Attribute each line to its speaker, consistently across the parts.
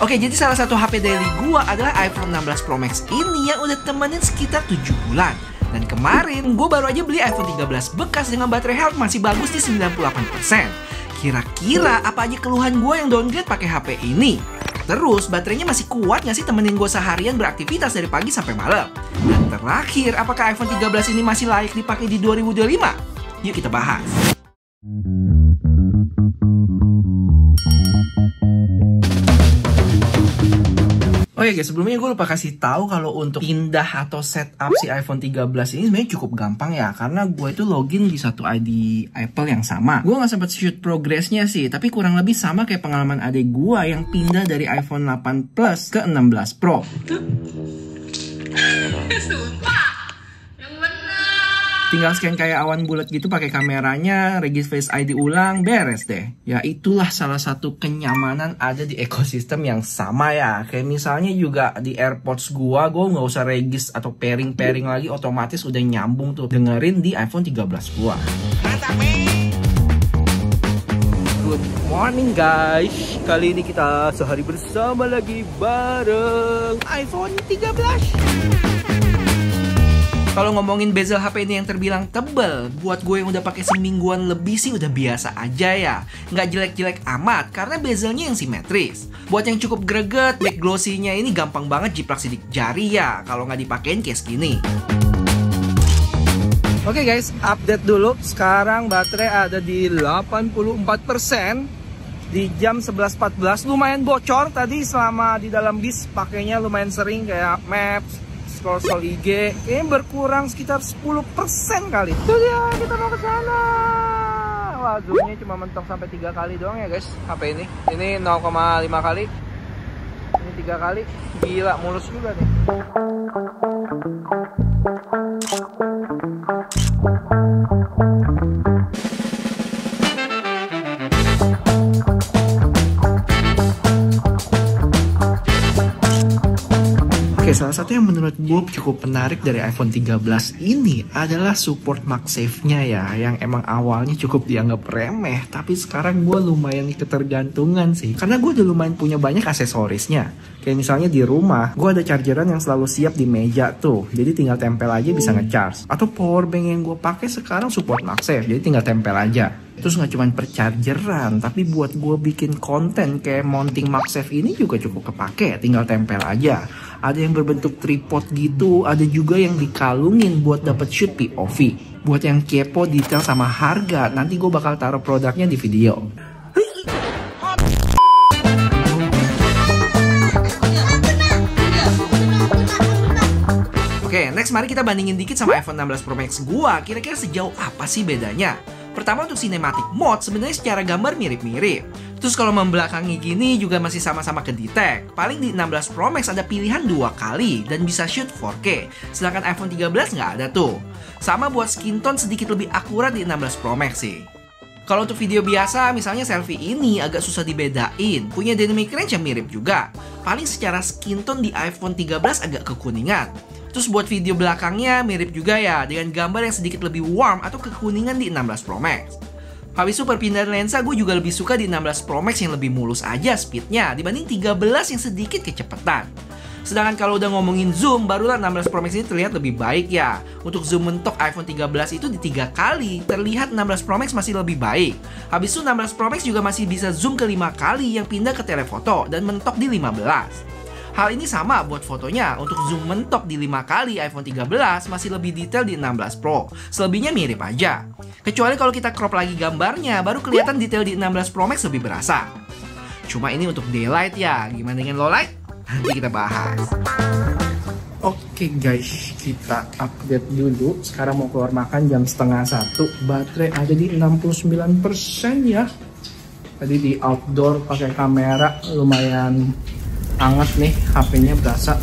Speaker 1: Oke, jadi salah satu HP daily gua adalah iPhone 16 Pro Max ini yang udah temenin sekitar 7 bulan. Dan kemarin gua baru aja beli iPhone 13 bekas dengan baterai health masih bagus di 98%. Kira-kira apa aja keluhan gua yang downgrade pakai HP ini? Terus baterainya masih kuat nggak sih temenin gue seharian beraktivitas dari pagi sampai malam? Dan terakhir, apakah iPhone 13 ini masih layak dipakai di 2025? Yuk kita bahas. Oke guys, sebelumnya gue lupa kasih tahu kalau untuk pindah atau setup si iPhone 13 ini sebenarnya cukup gampang ya, karena gue itu login di satu ID Apple yang sama. Gue nggak sempat shoot progresnya sih, tapi kurang lebih sama kayak pengalaman adik gue yang pindah dari iPhone 8 Plus ke 16 Pro. Tinggal scan kayak awan bulat gitu pakai kameranya, regis Face ID ulang, beres deh. Ya itulah salah satu kenyamanan ada di ekosistem yang sama ya. Kayak misalnya juga di AirPods gua nggak usah regis atau pairing lagi, otomatis udah nyambung tuh dengerin di iPhone 13 gua. Good morning guys. Kali ini kita sehari bersama lagi bareng iPhone 13. Kalau ngomongin bezel HP ini yang terbilang tebel, buat gue yang udah pakai semingguan lebih sih udah biasa aja ya. Nggak jelek-jelek amat, karena bezelnya yang simetris. Buat yang cukup greget, back glossy-nya ini gampang banget jiplak sidik jari ya, kalau nggak dipakein case gini. Oke guys, update dulu. Sekarang baterai ada di 84%. Di jam 11.14, lumayan bocor tadi selama di dalam bis, pakainya lumayan sering kayak Maps, scroll IG, kayaknya berkurang sekitar 10% kali. Itu dia, kita mau ke sana. Wah, zoomnya cuma mentok sampai 3 kali doang ya guys, HP ini. Ini 0,5 kali. Ini 3 kali. Gila, mulus juga nih. Oke, salah satu yang menurut gue cukup menarik dari iPhone 13 ini adalah support MagSafe-nya ya, yang emang awalnya cukup dianggap remeh, tapi sekarang gue lumayan ketergantungan sih, karena gue udah lumayan punya banyak aksesorisnya. Kayak misalnya di rumah, gue ada chargeran yang selalu siap di meja tuh, jadi tinggal tempel aja bisa ngecharge. Atau powerbank yang gue pakai sekarang support MagSafe, jadi tinggal tempel aja. Terus nggak cuma per chargeran, tapi buat gue bikin konten kayak mounting MagSafe ini juga cukup kepake, tinggal tempel aja. Ada yang berbentuk tripod gitu, ada juga yang dikalungin buat dapet shoot POV. Buat yang kepo detail sama harga, nanti gue bakal taruh produknya di video. Oke, next mari kita bandingin dikit sama iPhone 16 Pro Max gua. Kira-kira sejauh apa sih bedanya? Pertama untuk cinematic mode sebenarnya secara gambar mirip-mirip. Terus kalau membelakangi gini juga masih sama-sama kedetek. Paling di 16 Pro Max ada pilihan 2 kali dan bisa shoot 4K. Sedangkan iPhone 13 nggak ada tuh. Sama buat skin tone sedikit lebih akurat di 16 Pro Max sih. Kalau untuk video biasa, misalnya selfie ini agak susah dibedain. Punya dynamic range yang mirip juga. Paling secara skin tone di iPhone 13 agak kekuningan. Terus buat video belakangnya mirip juga ya, dengan gambar yang sedikit lebih warm atau kekuningan di 16 Pro Max. Habis itu perpindahan lensa gue juga lebih suka di 16 Pro Max yang lebih mulus aja speednya dibanding 13 yang sedikit kecepatan. Sedangkan kalau udah ngomongin zoom, barulah 16 Pro Max ini terlihat lebih baik ya. Untuk zoom mentok iPhone 13 itu di 3 kali, terlihat 16 Pro Max masih lebih baik. Habis itu 16 Pro Max juga masih bisa zoom ke 5 kali yang pindah ke telefoto dan mentok di 15. Hal ini sama buat fotonya, untuk zoom mentok di 5 kali iPhone 13 masih lebih detail di 16 Pro. Selebihnya mirip aja. Kecuali kalau kita crop lagi gambarnya, baru kelihatan detail di 16 Pro Max lebih berasa. Cuma ini untuk daylight ya, gimana dengan low light? Nanti kita bahas. Oke guys, kita update dulu. Sekarang mau keluar makan jam 12:30. Baterai ada di 69% ya. Tadi di outdoor pakai kamera lumayan hangat nih, HP-nya berasa.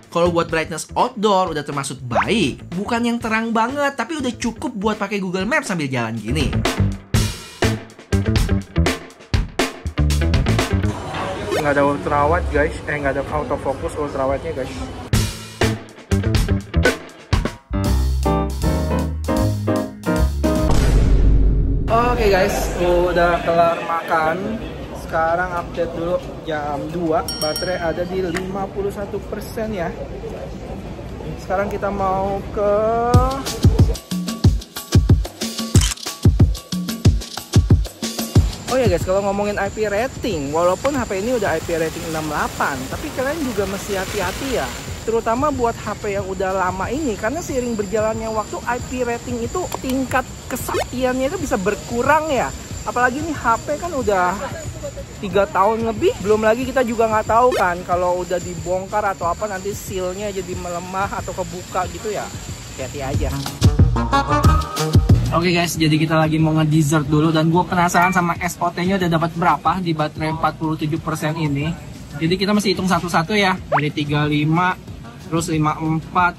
Speaker 1: Kalau buat brightness outdoor udah termasuk baik. Bukan yang terang banget, tapi udah cukup buat pakai Google Maps sambil jalan gini. Nggak ada ultrawide guys, nggak ada autofocus ultrawide-nya guys. Oke
Speaker 2: Oke guys, udah kelar makan. Sekarang update dulu jam 2. Baterai ada di 51% ya. Sekarang kita mau ke oh ya guys, kalau ngomongin IP rating, walaupun HP ini udah IP rating 68, tapi kalian juga mesti hati-hati ya. Terutama buat HP yang udah lama ini, karena seiring berjalannya waktu IP rating itu tingkat kesaktiannya itu bisa berkurang ya. Apalagi nih HP kan udah 3 tahun lebih, belum lagi kita juga nggak tahu kan kalau udah dibongkar atau apa nanti sealnya jadi melemah atau kebuka gitu ya. Hati-hati aja. Oke guys, jadi kita lagi mau nge-dessert dulu dan gue penasaran sama SOT-nya udah dapat berapa di baterai 47% ini. Jadi kita mesti hitung satu-satu ya. Dari 35, terus 54,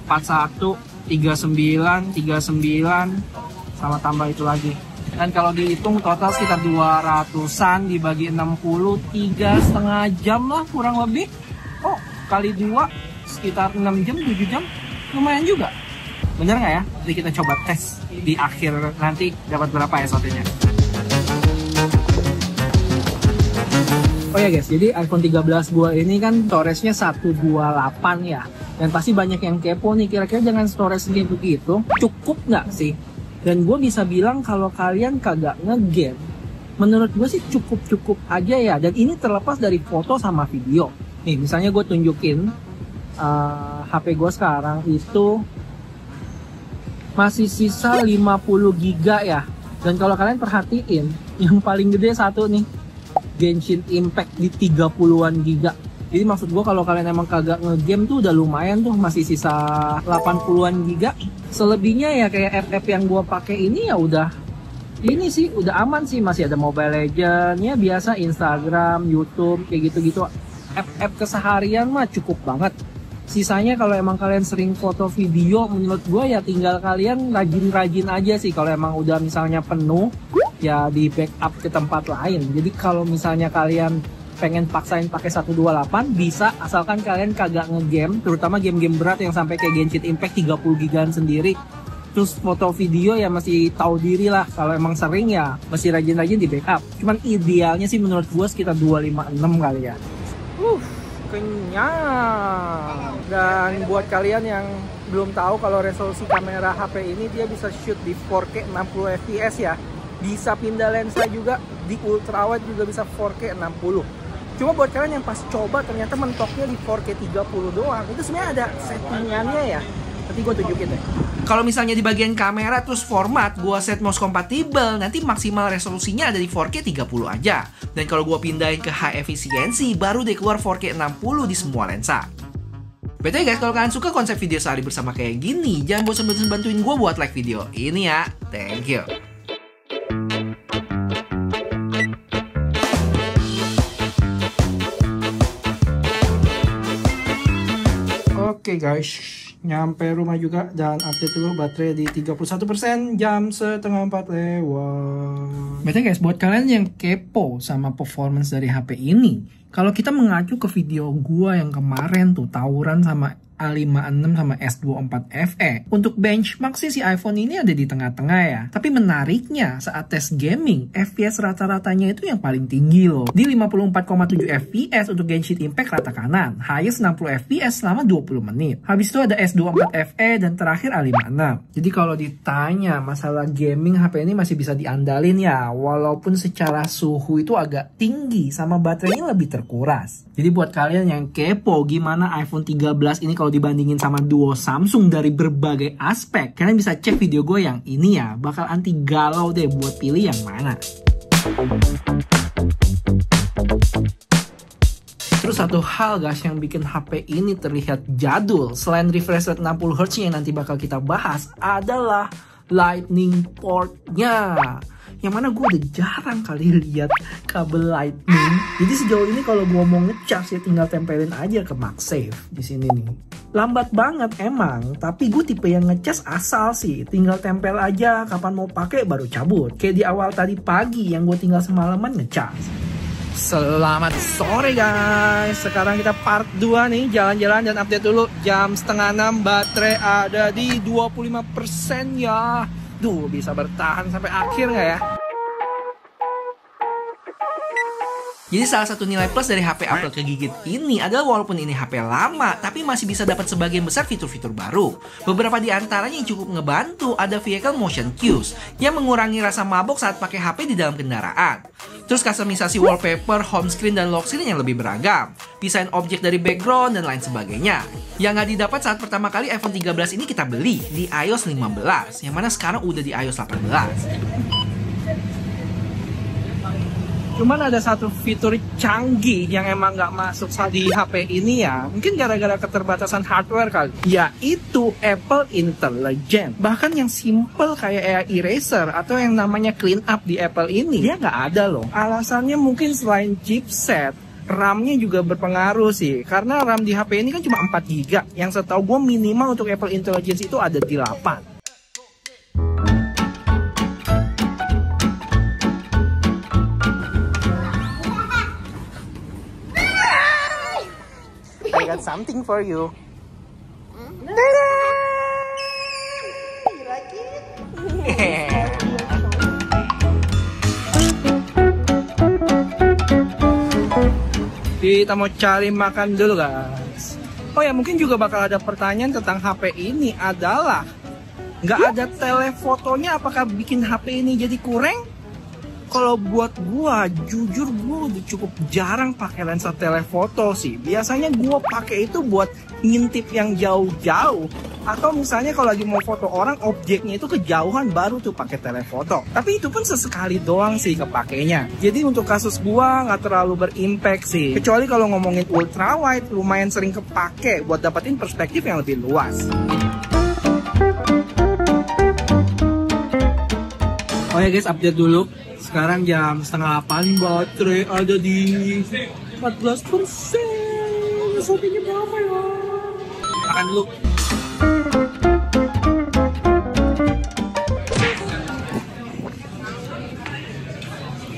Speaker 2: 41, 39, 39, sama tambah itu lagi. Dan kalau dihitung total sekitar 200-an dibagi 60, 3,5 jam lah kurang lebih. Oh, kali 2 sekitar 6 jam, 7 jam, lumayan juga. Bener nggak ya? Jadi kita coba tes di akhir nanti dapat berapa SOT-nya. Oh ya guys, jadi iPhone 13 gua ini kan storage-nya 128 ya. Dan pasti banyak yang kepo nih, kira-kira dengan storage begitu cukup nggak sih? Dan gue bisa bilang kalau kalian kagak nge-game, menurut gue sih cukup-cukup aja ya. Dan ini terlepas dari foto sama video. Nih, misalnya gue tunjukin HP gue sekarang itu masih sisa 50 GB ya. Dan kalau kalian perhatiin, yang paling gede satu nih, Genshin Impact di 30-an giga. Jadi maksud gue kalau kalian emang kagak nge-game tuh udah lumayan tuh, masih sisa 80-an giga. Selebihnya ya kayak FF yang gue pakai ini ya udah ini sih udah aman sih, masih ada Mobile Legends ya biasa, Instagram, YouTube kayak gitu-gitu. FF keseharian mah cukup banget. Sisanya kalau emang kalian sering foto video, menurut gue ya tinggal kalian rajin-rajin aja sih. Kalau emang udah misalnya penuh, ya di backup ke tempat lain. Jadi kalau misalnya kalian pengen paksain pakai 128 bisa, asalkan kalian kagak ngegame, terutama game-game berat yang sampai kayak Genshin Impact 30 gigaan sendiri. Terus foto video ya masih tahu diri lah, kalau emang sering ya masih rajin-rajin di backup. Cuman idealnya sih menurut gue sekitar 256 kali ya. Kenyang. Dan buat kalian yang belum tahu kalau resolusi kamera HP ini dia bisa shoot di 4K 60 fps ya. Bisa pindah lensa juga, di ultrawide juga bisa 4K 60. Cuma buat kalian yang pas coba ternyata mentoknya di 4K 30 doang, itu sebenarnya ada settingannya ya. Nanti gue tunjukin deh.
Speaker 1: Kalau misalnya di bagian kamera terus format gue set most compatible, nanti maksimal resolusinya ada di 4K 30 aja. Dan kalau gue pindahin ke high efisiensi, baru deh keluar 4K 60 di semua lensa. BTW guys, kalau kalian suka konsep video sehari bersama kayak gini, jangan bosan-bosan bantuin gue buat like video ini ya. Thank you.
Speaker 2: Oke guys, nyampe rumah juga dan update dulu baterai di 31%, jam 3:30 lewat.
Speaker 3: Betul guys, buat kalian yang kepo sama performance dari HP ini, kalau kita mengacu ke video gua yang kemarin tuh tawuran sama A56 sama S24 FE, untuk benchmark sih si iPhone ini ada di tengah-tengah ya. Tapi menariknya saat tes gaming, FPS rata-ratanya itu yang paling tinggi loh. Di 54,7 FPS untuk Genshin Impact rata kanan, highest 60 FPS selama 20 menit. Habis itu ada S24 FE dan terakhir A56. Jadi kalau ditanya masalah gaming, HP ini masih bisa diandalin ya, walaupun secara suhu itu agak tinggi sama baterainya lebih terkuras. Jadi buat kalian yang kepo gimana iPhone 13 ini kalau dibandingin sama duo Samsung dari berbagai aspek, kalian bisa cek video gue yang ini ya, bakal anti galau deh buat pilih yang mana. Terus satu hal guys yang bikin HP ini terlihat jadul, selain refresh rate 60Hz yang nanti bakal kita bahas, adalah lightning portnya. Yang mana gue udah jarang kali lihat kabel lightning. Jadi sejauh ini kalau gue mau ngecas ya tinggal tempelin aja ke MagSafe di sini nih. Lambat banget emang, tapi gue tipe yang ngecas asal sih. Tinggal tempel aja, kapan mau pakai baru cabut. Kayak di awal tadi pagi yang gue tinggal semalaman ngecas. Selamat sore guys. Sekarang kita part 2 nih, jalan-jalan dan update dulu. Jam 5:30, baterai ada di 25% ya. Duh, bisa bertahan sampai akhir nggak ya?
Speaker 1: Jadi salah satu nilai plus dari HP Apple kegigit ini adalah walaupun ini HP lama, tapi masih bisa dapat sebagian besar fitur-fitur baru. Beberapa di antaranya yang cukup ngebantu ada Vehicle Motion Cues yang mengurangi rasa mabok saat pakai HP di dalam kendaraan. Terus kustomisasi wallpaper, home screen, dan lock screen yang lebih beragam. Pisahin objek dari background dan lain sebagainya. Yang nggak didapat saat pertama kali iPhone 13 ini kita beli di iOS 15, yang mana sekarang udah di iOS 18.
Speaker 2: Cuman ada satu fitur canggih yang emang nggak masuk di HP ini ya. Mungkin gara-gara keterbatasan hardware kali. Yaitu Apple Intelligence. Bahkan yang simple kayak AI Eraser atau yang namanya Clean Up di Apple ini, dia nggak ada loh. Alasannya mungkin selain chipset, RAM-nya juga berpengaruh sih. Karena RAM di HP ini kan cuma 4 GB. Yang setahu gue minimal untuk Apple Intelligence itu ada di 8. I got something for you. You like it? Kita mau cari makan dulu guys. Oh ya, mungkin juga bakal ada pertanyaan tentang HP ini adalah nggak ada telefotonya, apakah bikin HP ini jadi kurang? Kalau buat gua, jujur gua udah cukup jarang pakai lensa telefoto sih. Biasanya gua pakai itu buat ngintip yang jauh-jauh. Atau misalnya kalau lagi mau foto orang, objeknya itu kejauhan baru tuh pakai telefoto. Tapi itu pun sesekali doang sih kepakainya. Jadi untuk kasus gua nggak terlalu berimpact sih. Kecuali kalau ngomongin ultra wide, lumayan sering kepake buat dapetin perspektif yang lebih luas. Oh ya guys, update dulu. Sekarang jam 7:30, baterai ada di 14%. Sopinya berapa ya? Makan dulu.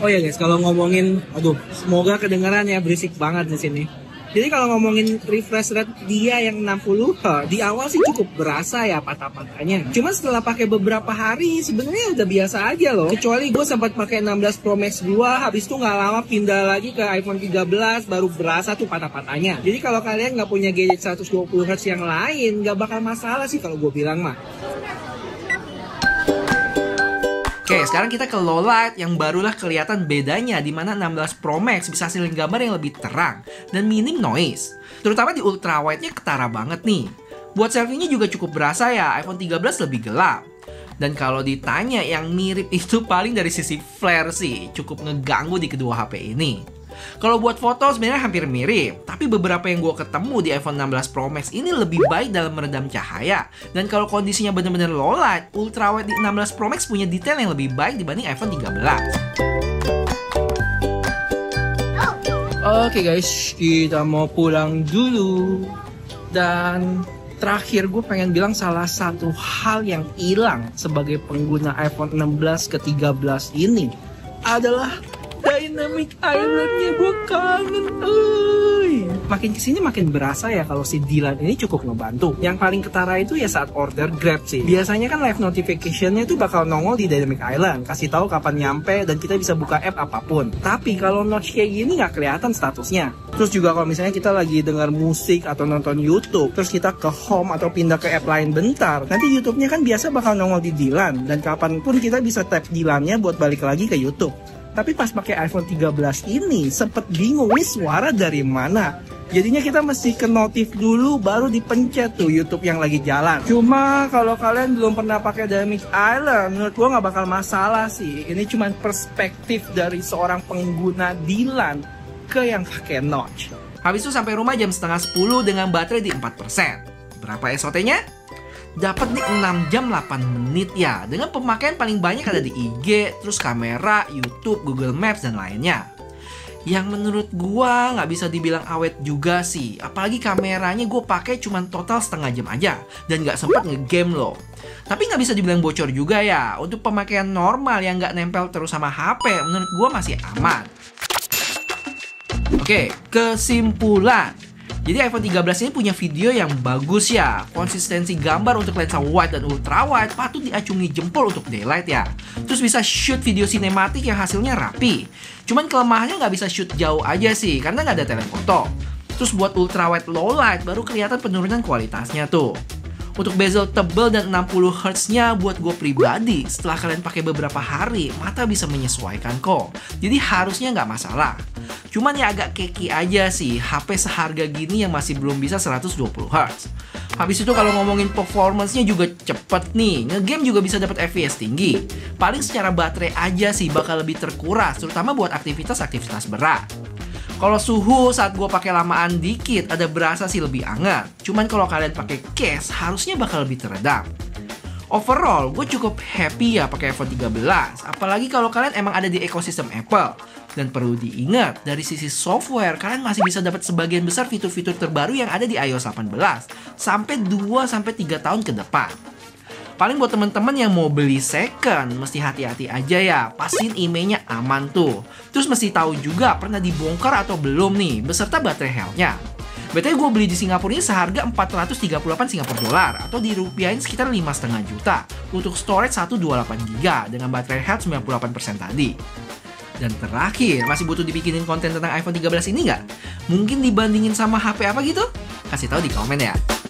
Speaker 2: Oh ya guys, kalau ngomongin, semoga kedengaran ya, berisik banget di sini. Jadi kalau ngomongin refresh rate dia yang 60 Hz, di awal sih cukup berasa ya patah-patahnya. Cuma setelah pakai beberapa hari sebenarnya udah biasa aja loh. Kecuali gue sempat pakai 16 Pro Max 2, habis itu nggak lama pindah lagi ke iPhone 13, baru berasa tuh patah-patahnya. Jadi kalau kalian nggak punya gadget 120 Hz yang lain, nggak bakal masalah sih kalau gue bilang mah.
Speaker 1: Oke, sekarang kita ke low light yang barulah kelihatan bedanya di mana 16 Pro Max bisa hasilin gambar yang lebih terang dan minim noise. Terutama di ultra wide-nya ketara banget nih. Buat selfie-nya juga cukup berasa ya, iPhone 13 lebih gelap. Dan kalau ditanya yang mirip itu paling dari sisi flare sih, cukup ngeganggu di kedua HP ini. Kalau buat foto sebenarnya hampir mirip, tapi beberapa yang gue ketemu di iPhone 16 Pro Max ini lebih baik dalam meredam cahaya. Dan kalau kondisinya benar-benar low light, ultra wide di 16 Pro Max punya detail yang lebih baik dibanding iPhone 13.
Speaker 2: Oke guys, kita mau pulang dulu. Dan terakhir gue pengen bilang salah satu hal yang hilang sebagai pengguna iPhone 16 ke 13 ini adalah Dynamic Island-nya. Gue kangen. Makin kesini makin berasa ya kalau si Dylan ini cukup ngebantu. Yang paling ketara itu ya saat order Grab sih. Biasanya kan live notification-nya itu bakal nongol di Dynamic Island, kasih tahu kapan nyampe dan kita bisa buka app apapun. Tapi kalau notch kayak gini nggak kelihatan statusnya. Terus juga kalau misalnya kita lagi dengar musik atau nonton YouTube, terus kita ke home atau pindah ke app lain bentar, nanti YouTube-nya kan biasa bakal nongol di Dylan, dan kapanpun kita bisa tap Dylan-nya buat balik lagi ke YouTube. Tapi pas pakai iPhone 13 ini sempet bingung nih suara dari mana. Jadinya kita mesti ke notif dulu baru dipencet tuh YouTube yang lagi jalan. Cuma kalau kalian belum pernah pakai Dynamic Island, menurut gua nggak bakal masalah sih. Ini cuma perspektif dari seorang pengguna Dylan ke yang pakai notch.
Speaker 1: Habis itu sampai rumah jam 9:30 dengan baterai di 4%. Berapa SOT-nya? Dapat di 6 jam 8 menit ya. Dengan pemakaian paling banyak ada di IG, terus kamera, YouTube, Google Maps, dan lainnya. Yang menurut gua nggak bisa dibilang awet juga sih. Apalagi kameranya gue pakai cuma total setengah jam aja. Dan nggak sempet ngegame loh. Tapi nggak bisa dibilang bocor juga ya. Untuk pemakaian normal yang nggak nempel terus sama HP, menurut gua masih aman. Oke, kesimpulan. Jadi iPhone 13 ini punya video yang bagus ya. Konsistensi gambar untuk lensa wide dan ultra wide patut diacungi jempol untuk daylight ya. Terus bisa shoot video sinematik yang hasilnya rapi. Cuman kelemahannya nggak bisa shoot jauh aja sih, karena nggak ada telefoto. Terus buat ultra wide low light baru kelihatan penurunan kualitasnya tuh. Untuk bezel tebel dan 60 Hz-nya buat gue pribadi, setelah kalian pakai beberapa hari, mata bisa menyesuaikan kok. Jadi harusnya nggak masalah. Cuman ya agak keki aja sih, HP seharga gini yang masih belum bisa 120 Hz. Habis itu kalau ngomongin performance-nya juga cepet nih, ngegame juga bisa dapat FPS tinggi. Paling secara baterai aja sih bakal lebih terkuras, terutama buat aktivitas-aktivitas berat. Kalau suhu saat gue pakai lamaan dikit ada berasa sih lebih hangat. Cuman kalau kalian pakai case harusnya bakal lebih teredam. Overall, gue cukup happy ya pakai iPhone 13. Apalagi kalau kalian emang ada di ekosistem Apple. Dan perlu diingat, dari sisi software, kalian masih bisa dapat sebagian besar fitur-fitur terbaru yang ada di iOS 18. Sampai 2-3 tahun ke depan. Paling buat temen-temen yang mau beli second, mesti hati-hati aja ya. Pastiin emailnya aman tuh. Terus mesti tahu juga pernah dibongkar atau belum nih, beserta baterai health-nya. BTW gue beli di Singapura ini seharga 438 Singapura dolar atau dirupiahin sekitar 5,5 juta untuk storage 128GB dengan baterai health 98% tadi. Dan terakhir, masih butuh dibikinin konten tentang iPhone 13 ini nggak? Mungkin dibandingin sama HP apa gitu? Kasih tahu di komen ya.